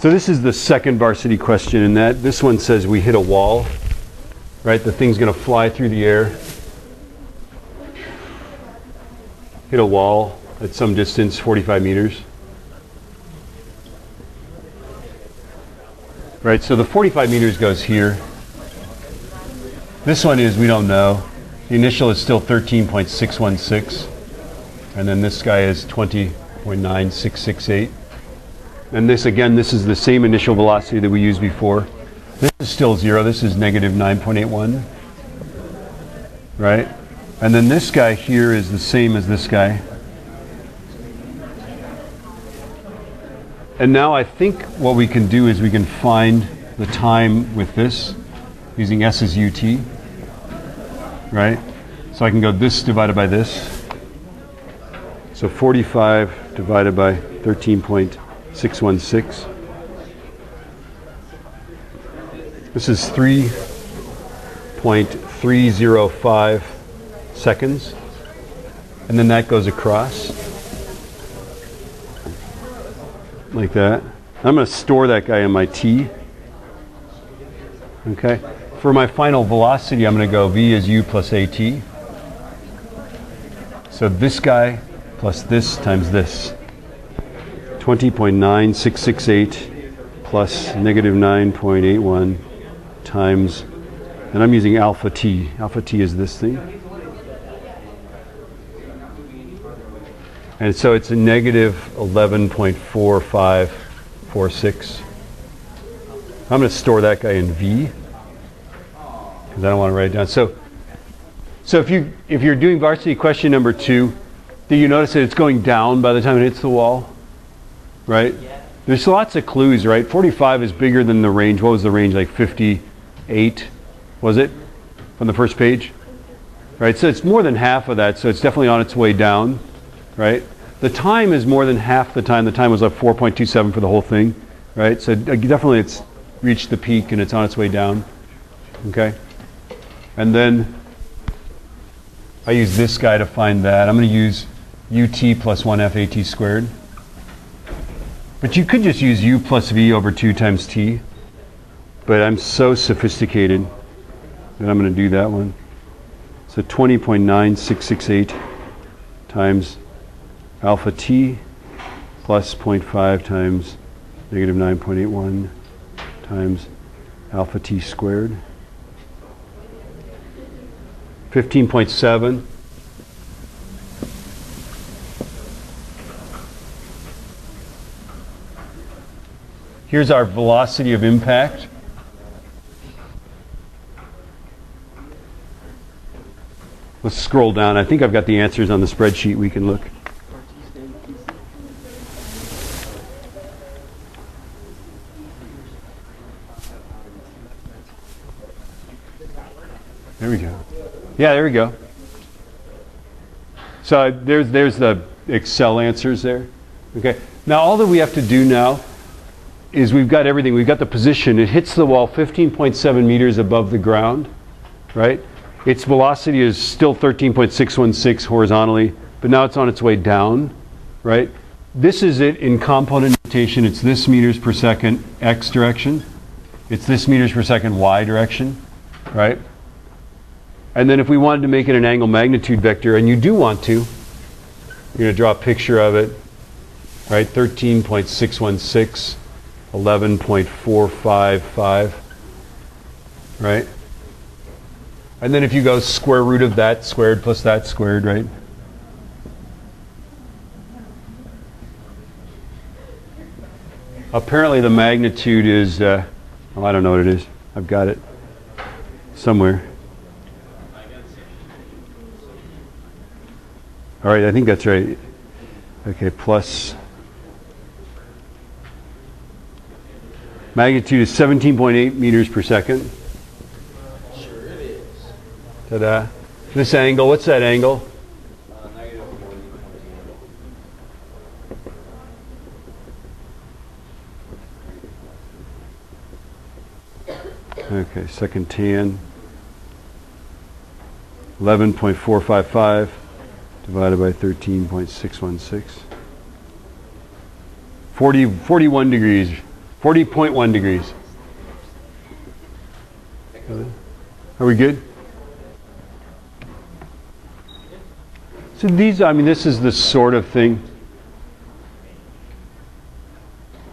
So this is the second varsity question, and that this one says we hit a wall, right? The thing's going to fly through the air, hit a wall at some distance, 45 meters. Right, so the 45 meters goes here. This one is, we don't know. The initial is still 13.616. And then this guy is 20.9668. And this, again, this is the same initial velocity that we used before. This is still 0. This is negative 9.81. Right? And then this guy here is the same as this guy. And now I think what we can do is we can find the time with this using S as UT. Right? So I can go this divided by this. So 45 divided by 13.616. This is 3.305 seconds. And then that goes across. Like that. I'm going to store that guy in my T. Okay. For my final velocity, I'm going to go V is U plus AT. So this guy plus this times this. 20.9668 plus negative 9.81 times, and I'm using alpha T. Alpha T is this thing. And so it's a negative 11.4546. I'm going to store that guy in V because I don't want to write it down. So if you're doing varsity question number 2, do you notice that it's going down by the time it hits the wall? Right? Yeah. There's lots of clues, right? 45 is bigger than the range. What was the range? Like 58, was it? From the first page? Right? So it's more than half of that, so it's definitely on its way down. Right? The time is more than half the time. The time was like 4.27 for the whole thing. Right? So definitely it's reached the peak and it's on its way down. Okay? And then I use this guy to find that. I'm going to use UT plus 1 FAT squared. But you could just use U plus V over 2 times T. But I'm so sophisticated that I'm going to do that one. So 20.9668 times alpha T plus 0.5 times negative 9.81 times alpha T squared. 15.7. Here's our velocity of impact. Let's scroll down. I think I've got the answers on the spreadsheet. We can look. There we go. Yeah, there we go. So there's the Excel answers there. Okay. Now all that we have to do now is we've got everything. We've got the position. It hits the wall 15.7 meters above the ground, right? Its velocity is still 13.616 horizontally, but now it's on its way down, right? This is it in component notation. It's this meters per second x direction. It's this meters per second y direction, right? And then if we wanted to make it an angle magnitude vector, and you do want to, you're going to draw a picture of it, right? 13.616, 11.455, right? And then if you go square root of that squared plus that squared, right? Apparently the magnitude is, oh, I don't know what it is. I've got it somewhere. All right, I think that's right. Okay, plus. Magnitude is 17.8 meters per second. Sure it is. Ta-da. This angle, what's that angle? Negative 40.0. Okay, second tan. 11.455 divided by 13.616. 41 degrees. 40.1 degrees. Are we good? So these, I mean, this is the sort of thing